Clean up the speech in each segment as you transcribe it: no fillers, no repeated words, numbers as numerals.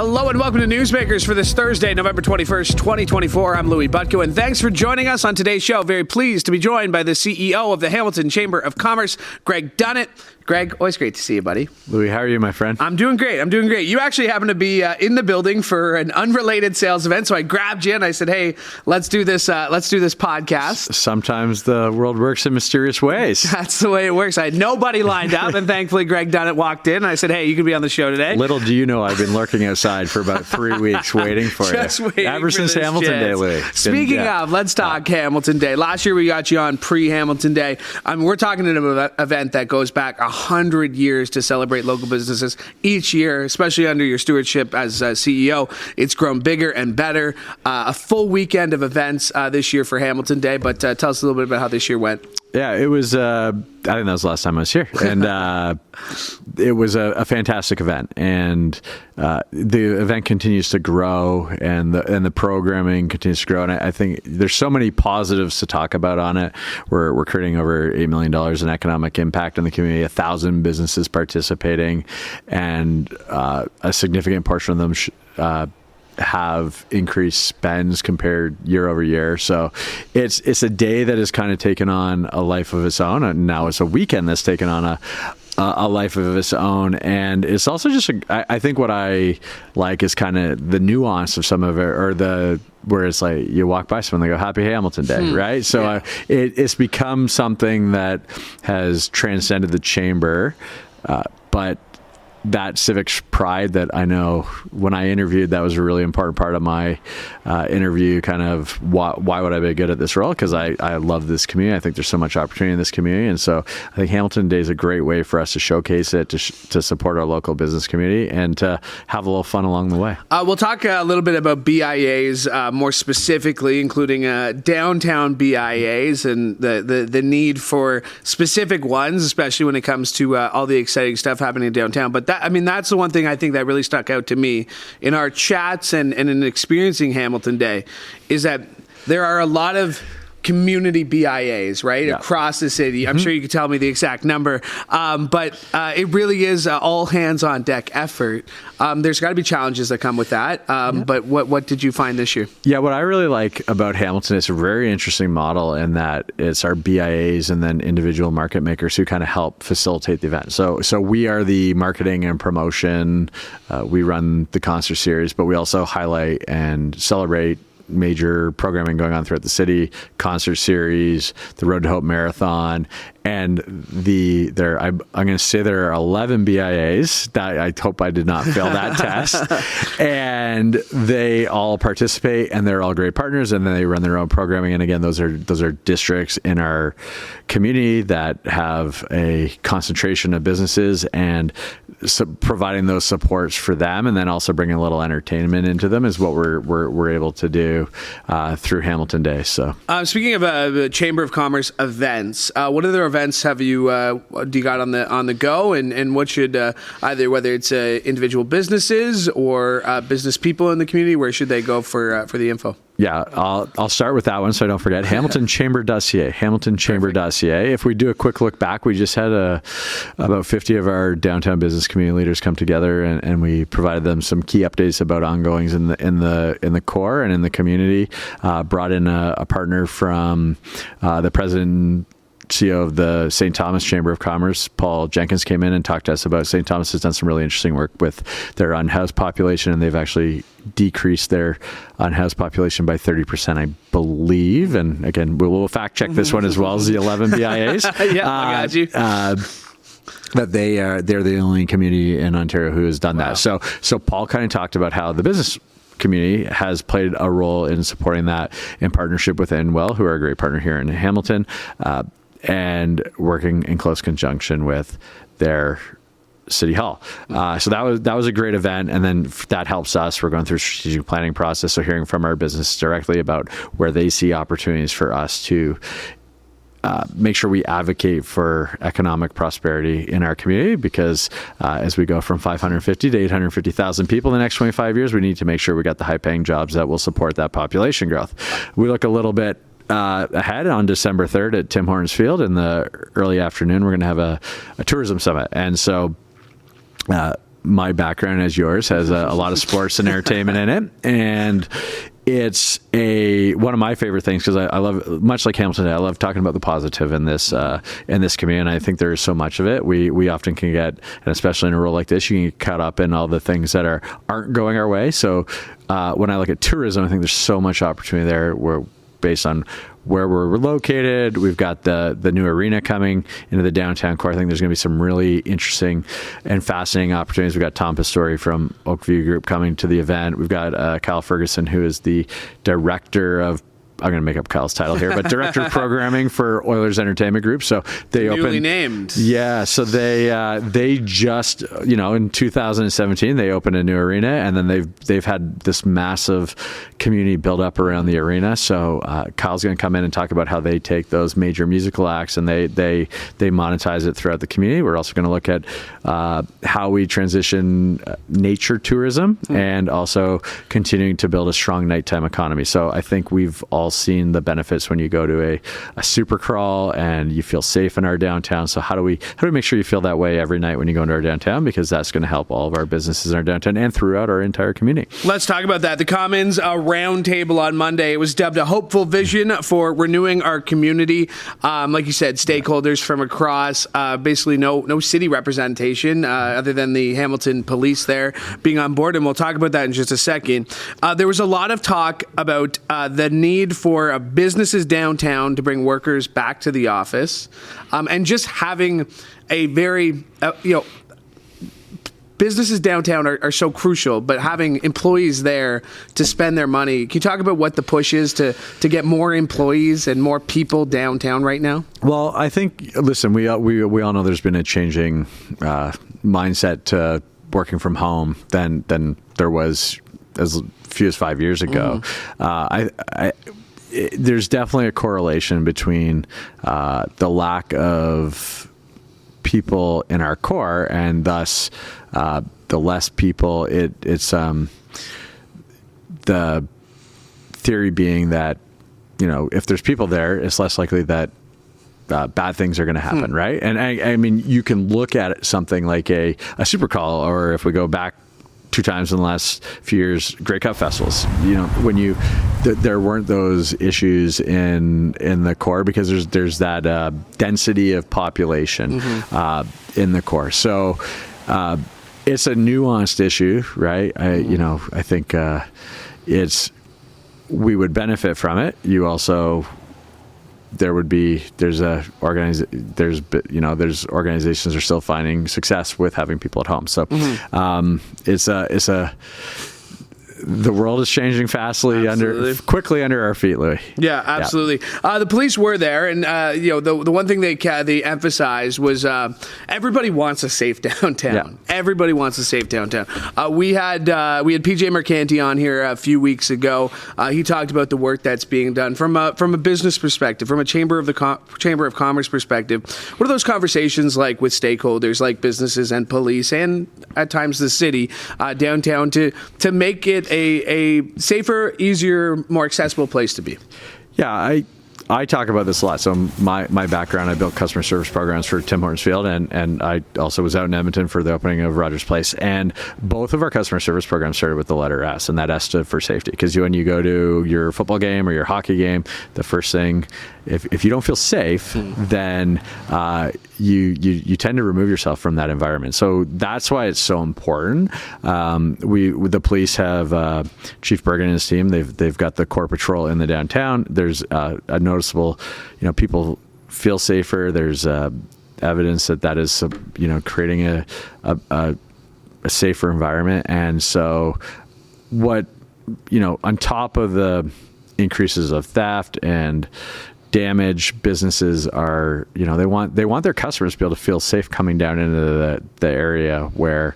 Hello and welcome to Newsmakers for this Thursday, November 21st, 2024. I'm Louie Butko, and thanks for joining us on today's show. Very pleased to be joined by the CEO of the Hamilton Chamber of Commerce, Greg Dunnett. Greg, always great to see you, buddy. Louie, how are you, my friend? I'm doing great. You actually happen to be in the building for an unrelated sales event, so I grabbed you and I said, "Hey, let's do this podcast." Sometimes the world works in mysterious ways. That's the way it works. I had nobody lined up, and thankfully Greg Dunnett walked in, and I said, "Hey, you can be on the show today." Little do you know, I've been lurking outside for about 3 weeks waiting for Just you. Waiting Ever for since this Hamilton chance. Day, Louie. Speaking of, let's talk Hamilton Day. Last year we got you on pre-Hamilton Day. We're talking at an event that goes back 100 years to celebrate local businesses each year, especially under your stewardship as CEO. It's grown bigger and better. A full weekend of events this year for Hamilton Day, but tell us a little bit about how this year went. Yeah, it was, I think that was the last time I was here. And it was a fantastic event. And the event continues to grow, and the programming continues to grow. And I think there's so many positives to talk about on it. We're creating over $8 million in economic impact in the community, 1,000 businesses participating, and a significant portion of them have increased spends compared year over year. So it's a day that has kind of taken on a life of its own, and now it's a weekend that's taken on a life of its own. And it's also just I think what I like is kind of the nuance of some of it, or where it's like you walk by someone, they go, "Happy Hamilton Day," right? So it's become something that has transcended the chamber, but that civic pride that I know when I interviewed, that was a really important part of my interview, kind of why would I be good at this role? Because I love this community. I think there's so much opportunity in this community. And so I think Hamilton Day is a great way for us to showcase it, to support our local business community, and to have a little fun along the way. We'll talk a little bit about BIAs, more specifically, including downtown BIAs and the need for specific ones, especially when it comes to all the exciting stuff happening downtown. But that's the one thing I think that really stuck out to me in our chats and in experiencing Hamilton Day, is that there are a lot of community BIAs, right, across the city. I'm sure you could tell me the exact number, but it really is all hands on deck effort. There's got to be challenges that come with that, but what did you find this year? Yeah, what I really like about Hamilton is a very interesting model in that it's our BIAs and then individual market makers who kind of help facilitate the event. So we are the marketing and promotion. We run the concert series, but we also highlight and celebrate major programming going on throughout the city, concert series, the Road to Hope Marathon, and I'm going to say there are 11 BIAs. That I hope I did not fail that test. And they all participate, and they're all great partners, and then they run their own programming. And again, those are districts in our community that have a concentration of businesses, and providing those supports for them, and then also bringing a little entertainment into them is what we're able to do through Hamilton Day. So, speaking of Chamber of Commerce events, what other events have you got on the go, and what should either, whether it's individual businesses or business people in the community, where should they go for the info? Yeah, I'll start with that one so I don't forget. HamiltonChamber.ca. HamiltonChamber.ca. If we do a quick look back, we just had about 50 of our downtown business community leaders come together, and we provided them some key updates about ongoings in the core and in the community. Brought in a partner from the president, CEO of the St. Thomas Chamber of Commerce, Paul Jenkins, came in and talked to us about St. Thomas has done some really interesting work with their unhoused population, and they've actually decreased their unhoused population by 30%, I believe. And again, we'll fact check this one as well as the 11 BIAs. I got you. That they're the only community in Ontario who has done that. So Paul kind of talked about how the business community has played a role in supporting that in partnership with Enwell, who are a great partner here in Hamilton, and working in close conjunction with their City Hall. So that was a great event, and then that helps us. We're going through a strategic planning process, so hearing from our business directly about where they see opportunities for us to make sure we advocate for economic prosperity in our community, because as we go from 550 to 850,000 people in the next 25 years, we need to make sure we got the high-paying jobs that will support that population growth. We look a little bit ahead on December 3rd at Tim Hortons Field in the early afternoon. We're going to have a tourism summit. And so my background as yours has a lot of sports and entertainment in it, and it's one of my favorite things because I love, much like Hamilton, I love talking about the positive in this community, and I think there is so much of it. We often can get, and especially in a role like this, you can get caught up in all the things that aren't going our way. So when I look at tourism, I think there's so much opportunity there. We're based on where we're located. We've got the new arena coming into the downtown core. I think there's going to be some really interesting and fascinating opportunities. We've got Tom Pistori from Oakview Group coming to the event. We've got Kyle Ferguson, who is the director of, I'm going to make up Kyle's title here, but director of programming for Oilers Entertainment Group. So they newly named. Yeah. So they just, in 2017, they opened a new arena, and then they've had this massive community build up around the arena. So Kyle's going to come in and talk about how they take those major musical acts and they monetize it throughout the community. We're also going to look at how we transition nature tourism and also continuing to build a strong nighttime economy. So I think we've all seen the benefits when you go to a super crawl and you feel safe in our downtown. So how do we make sure you feel that way every night when you go into our downtown? Because that's going to help all of our businesses in our downtown and throughout our entire community. Let's talk about that. The Commons roundtable on Monday. It was dubbed a hopeful vision for renewing our community. Like you said, stakeholders from across, basically no city representation other than the Hamilton police there being on board. And we'll talk about that in just a second. There was a lot of talk about the need for businesses downtown to bring workers back to the office, and just having a very, businesses downtown are so crucial, but having employees there to spend their money. Can you talk about what the push is to get more employees and more people downtown right now? Well, I think, listen, we all know there's been a changing mindset to working from home than there was as few as 5 years ago. There's definitely a correlation between the lack of people in our core and thus the less people. It's the theory being that if there's people there, it's less likely that bad things are going to happen, right? And I mean, you can look at something like a super call, or if we go back 2 times in the last few years, Grey Cup festivals. When there weren't those issues in the core because there's that density of population in the core. So it's a nuanced issue, right? I think we would benefit from it. You also. There's organizations are still finding success with having people at home. So the world is changing quickly under our feet, Louie. Yeah, absolutely. Yeah. The police were there, and the one thing they emphasized was everybody wants a safe downtown. Yeah. Everybody wants a safe downtown. We had PJ Mercanti on here a few weeks ago. He talked about the work that's being done from a business perspective, from a Chamber of Commerce perspective. What are those conversations like with stakeholders, like businesses and police, and at times the city downtown to make it a safer, easier, more accessible place to be? Yeah, I talk about this a lot. So my background, I built customer service programs for Tim Hortons Field, and I also was out in Edmonton for the opening of Rogers Place. And both of our customer service programs started with the letter S, and that S stood for safety. Because when you go to your football game or your hockey game, the first thing, if you don't feel safe, then you tend to remove yourself from that environment. So that's why it's so important. The police have Chief Bergen and his team. They've got the core patrol in the downtown. There's a noticeable, people feel safer. There's evidence that is, creating a safer environment. And so on top of the increases of theft and damage, businesses are, they want their customers to be able to feel safe coming down into the area where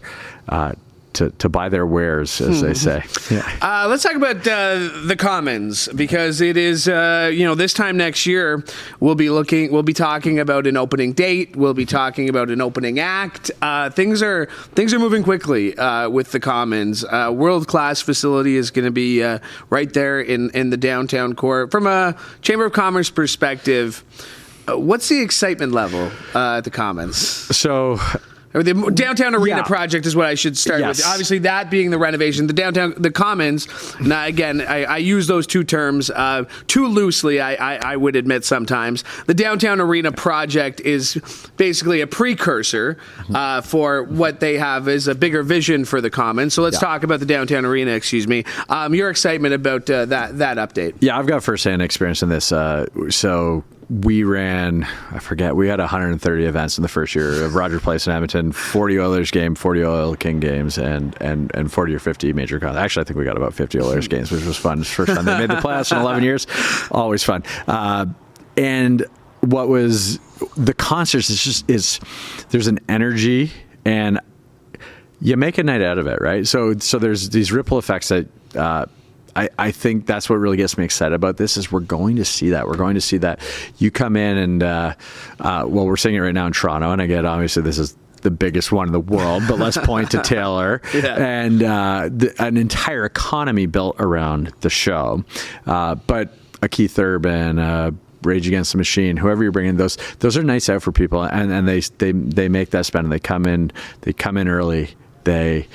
to buy their wares, as they say. Yeah. Let's talk about the Commons, because it is this time next year we'll be talking about an opening date. We'll be talking about an opening act. Things are moving quickly with the Commons. World-class facility is going to be right there in the downtown core. From a Chamber of Commerce perspective, what's the excitement level at the Commons? So or the downtown arena project is what I should start Yes. with. Obviously, that being the renovation, the commons. Now, again, I use those two terms too loosely. I would admit sometimes the downtown arena project is basically a precursor for what they have as a bigger vision for the commons. So let's talk about the downtown arena. Excuse me. Your excitement about that update. Yeah, I've got firsthand experience in this. So we ran, I forget, we had 130 events in the first year of Rogers Place in Edmonton, 40 Oilers game, 40 Oil King games, and 40 or 50 major contests. Actually, I think we got about 50 Oilers games, which was fun. It's the first time they made the playoffs in 11 years. Always fun. And what was the concerts is there's an energy, and you make a night out of it, right? So there's these ripple effects that I think that's what really gets me excited about this is we're going to see that. We're going to see that you come in and, we're seeing it right now in Toronto. And again, obviously this is the biggest one in the world, but let's point to Taylor and an entire economy built around the show. But a Keith Urban, Rage Against the Machine, whoever you're bringing, those are nights out for people. And they make that spend. And they come in early. They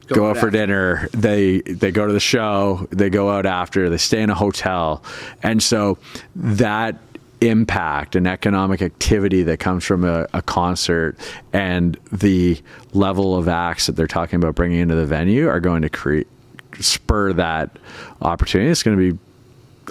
go out for dinner, they go to the show, they go out after, they stay in a hotel. And so that impact and economic activity that comes from a concert and the level of acts that they're talking about bringing into the venue are going to spur that opportunity. It's going to be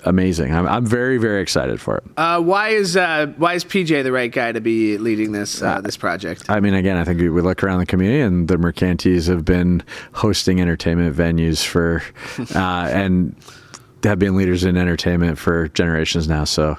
amazing. I'm very, very excited for it. Why is PJ the right guy to be leading this project? I mean, again, I think we look around the community, and the Mercantis have been hosting entertainment venues for, and have been leaders in entertainment for generations now. So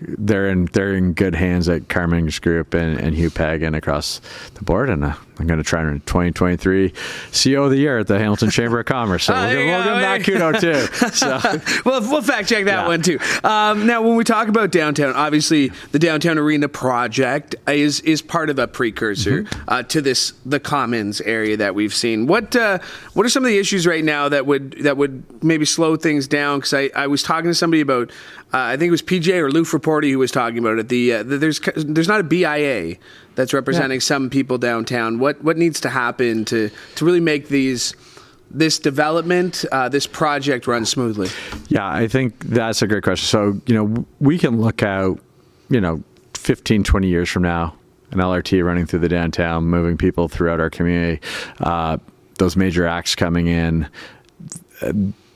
they're in good hands at Carmen's Group and Hugh Pegg and across the board. And I'm going to try in 2023 CEO of the Year at the Hamilton Chamber of Commerce. So we'll give them that kudo too. So we'll fact check that one too. Now, when we talk about downtown, obviously the downtown arena project is part of a precursor to the Commons area that we've seen. What are some of the issues right now that would maybe slow things down? Because I was talking to somebody about, I think it was PJ or Lou Fraporti who was talking about it. There's not a BIA that's representing some people downtown. What needs to happen to really make this development, this project run smoothly? Yeah, I think that's a great question. So, we can look out, 15, 20 years from now, an LRT running through the downtown, moving people throughout our community, those major acts coming in.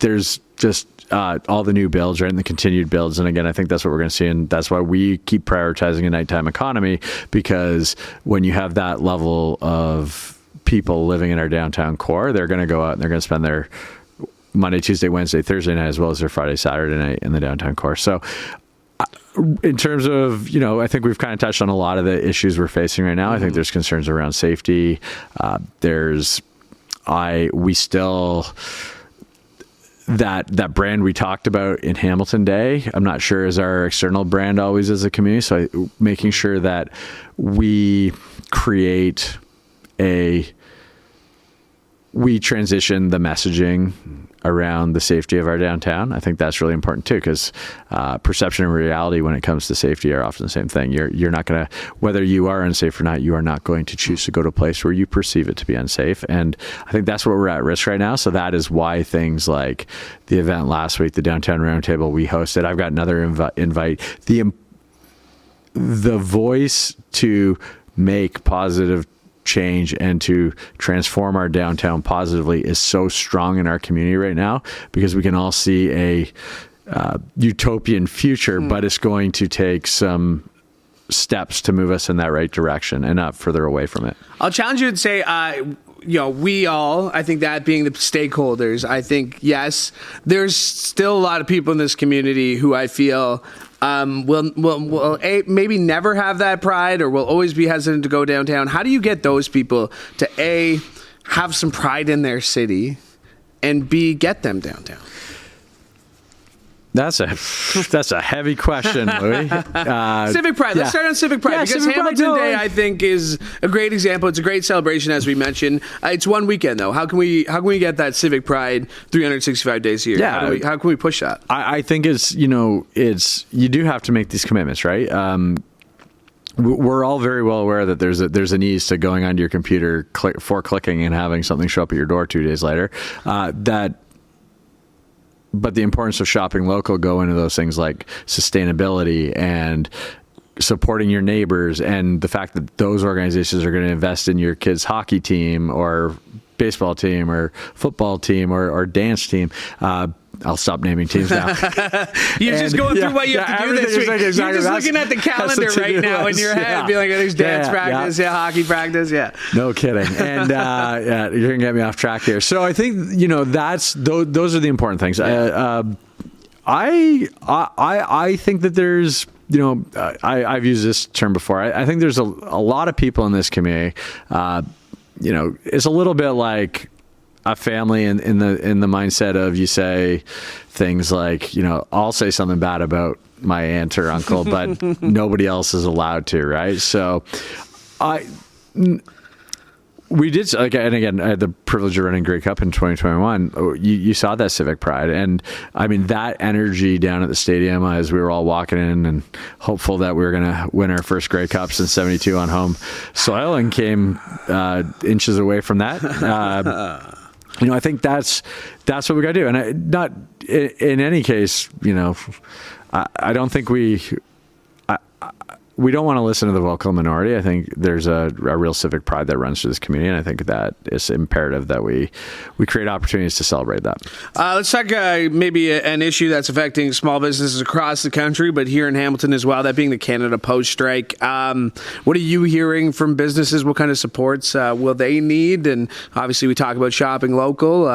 There's just all the new builds, right, and the continued builds. And again, I think that's what we're going to see. And that's why we keep prioritizing a nighttime economy, because when you have that level of people living in our downtown core, they're going to go out and they're going to spend their Monday, Tuesday, Wednesday, Thursday night, as well as their Friday, Saturday night in the downtown core. So in terms of, I think we've kind of touched on a lot of the issues we're facing right now. I think there's concerns around safety. We still... That brand we talked about in Hamilton Day, I'm not sure is our external brand always as a community. So making sure that we transition the messaging around the safety of our downtown. I think that's really important too, because perception and reality when it comes to safety are often the same thing. You're not going to, whether you are unsafe or not, you are not going to choose to go to a place where you perceive it to be unsafe. And I think that's where we're at risk right now. So that is why things like the event last week, the downtown roundtable we hosted, I've got another invite. The voice to make positive change and to transform our downtown positively is so strong in our community right now, because we can all see a utopian future, but it's going to take some steps to move us in that right direction and not further away from it. I'll challenge you and say, we all, I think that being the stakeholders, I think, yes, there's still a lot of people in this community who I feel will maybe never have that pride, or will always be hesitant to go downtown. How do you get those people to have some pride in their city, and B, get them downtown? That's a heavy question, Louie. Civic pride. Let's start on civic pride, because Hamilton Day, I think, is a great example. It's a great celebration, as we mentioned. It's one weekend, though. How can we get that civic pride 365 days a year? Yeah. How can we push that? I think you do have to make these commitments, right? we're all very well aware that there's an ease to going onto your computer, clicking and having something show up at your door 2 days later. But the importance of shopping local go into those things like sustainability and supporting your neighbors, and the fact that those organizations are going to invest in your kids' hockey team or baseball team or football team or dance team. I'll stop naming teams now. You're just going through what you have to do this week. Exactly, you're just looking at the calendar right now in your head, being like, oh, there's dance practice, hockey practice, No kidding. And you're going to get me off track here. So I think, those are the important things. I think that there's, I've used this term before. I think there's a lot of people in this community. It's a little bit like a family in the mindset of, you say things like, I'll say something bad about my aunt or uncle, but nobody else is allowed to, right? So we did, and again, I had the privilege of running Grey Cup in 2021. You saw that civic pride. And I mean, that energy down at the stadium as we were all walking in and hopeful that we were going to win our first Grey Cup since 72 on home soil, and came inches away from that. I think that's what we got to do. And not in any case, I don't think we don't want to listen to the vocal minority. I think there's a real civic pride that runs through this community, and I think that it's imperative that we create opportunities to celebrate that. Let's talk maybe an issue that's affecting small businesses across the country, but here in Hamilton as well, that being the Canada Post strike. What are you hearing from businesses? What kind of supports will they need? And obviously we talk about shopping local.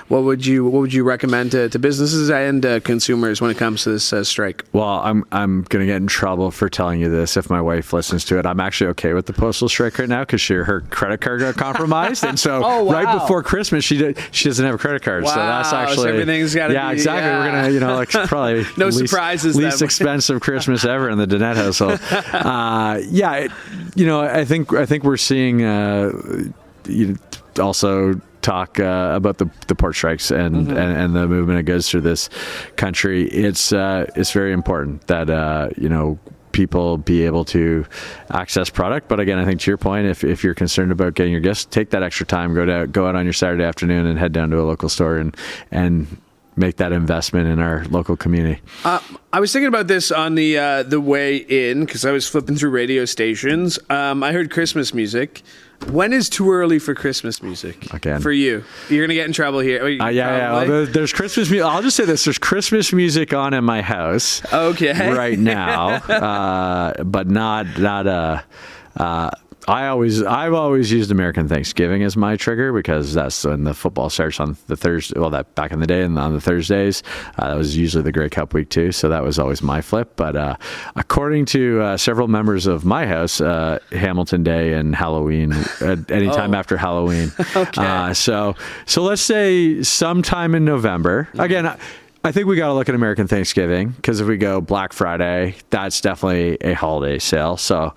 What would you recommend to businesses and consumers when it comes to this strike? Well, I'm going to get in trouble for telling you this if my wife listens to it. I'm actually okay with the postal strike right now because her credit card got compromised, and so right before Christmas she doesn't have a credit card. So that's actually, so everything's got to be exactly. We're gonna probably no surprises. Least expensive Christmas ever in the Dunnett household. I think we're seeing also talk about the port strikes and the movement of goods through this country. It's very important that people be able to access product. But again, I think to your point, if you're concerned about getting your gifts, take that extra time, go out on your Saturday afternoon and head down to a local store and make that investment in our local community. I was thinking about this on the way in, because I was flipping through radio stations. I heard Christmas music. When is too early for Christmas music? Again. For you? You're going to get in trouble here. Well, there's Christmas music. I'll just say this. There's Christmas music on in my house. Okay. Right now. But not I've always used American Thanksgiving as my trigger, because that's when the football starts on the Thursday. Well, that back in the day, and on the Thursdays, that was usually the Grey Cup week too. So that was always my flip. But according to several members of my house, Hamilton Day and Halloween, anytime after Halloween. Okay. So let's say sometime in November. Again, I think we got to look at American Thanksgiving, because if we go Black Friday, that's definitely a holiday sale. So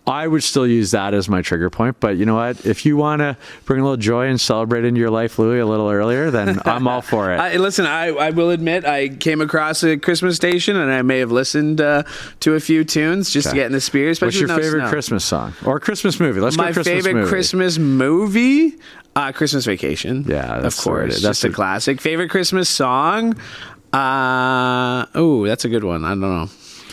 I would still use that as my trigger point. But you know what? If you want to bring a little joy and celebrate into your life, Louie, a little earlier, then I'm all for it. I will admit, I came across a Christmas station and I may have listened to a few tunes just to get in the spirit. Especially What's your favorite Christmas song or Christmas movie? Let's go Christmas movie. My favorite Christmas movie? Christmas Vacation. Yeah, of course. That's a classic. Favorite Christmas song? That's a good one. I don't know.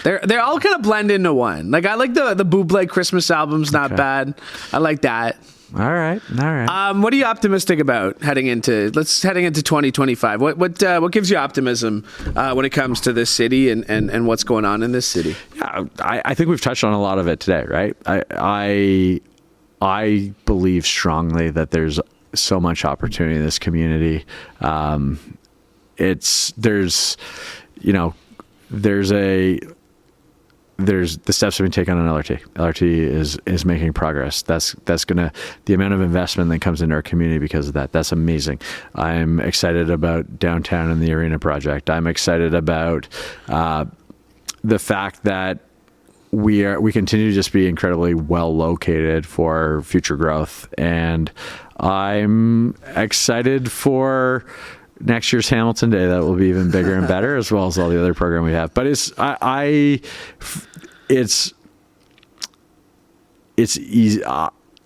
They're all kind of blend into one. Like, I like the Bublé Christmas album's not bad. I like that. All right. What are you optimistic about heading into 2025? What gives you optimism when it comes to this city and what's going on in this city? Yeah, I think we've touched on a lot of it today, right? I believe strongly that there's so much opportunity in this community. There's the steps have been taken on LRT. LRT is making progress. That's gonna, the amount of investment that comes into our community because of that. That's amazing. I'm excited about downtown and the arena project. I'm excited about the fact that we continue to just be incredibly well located for future growth, and I'm excited for next year's Hamilton Day. That will be even bigger and better, as well as all the other program we have. But it's easy.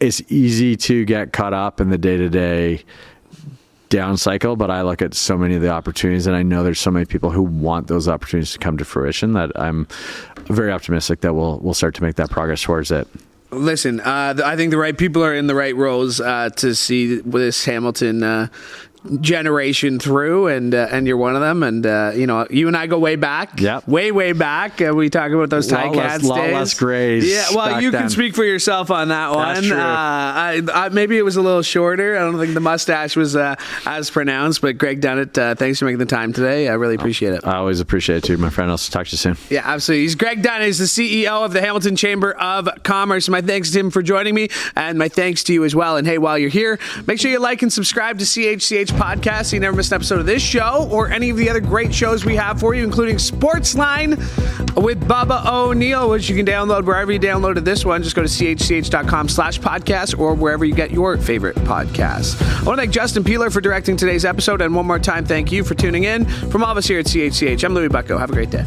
It's easy to get caught up in the day-to-day down cycle, but I look at so many of the opportunities, and I know there's so many people who want those opportunities to come to fruition that I'm very optimistic that we'll start to make that progress towards it. Listen, I think the right people are in the right roles to see this Hamilton generation through, and you're one of them. And you and I go way back. Yep. way back. We talk about those Ticats days. Less grays. Yeah, well, you can speak for yourself on that one. That's true. Maybe it was a little shorter. I don't think the mustache was as pronounced. But Greg Dunnett, thanks for making the time today. I really appreciate it. I always appreciate it too, my friend. I'll talk to you soon. Yeah, absolutely. He's Greg Dunnett. He's the CEO of the Hamilton Chamber of Commerce. My thanks to him for joining me, and my thanks to you as well. And hey, while you're here, make sure you like and subscribe to CHCH Podcast so you never miss an episode of this show or any of the other great shows we have for you, including Sportsline with Bubba O'Neill, which you can download wherever you downloaded this one. Just go to chch.com/podcast or wherever you get your favorite podcasts. I want to thank Justin Peeler for directing today's episode, and one more time, thank you for tuning in. From all of us here at CHCH, I'm Louie Butko. Have a great day.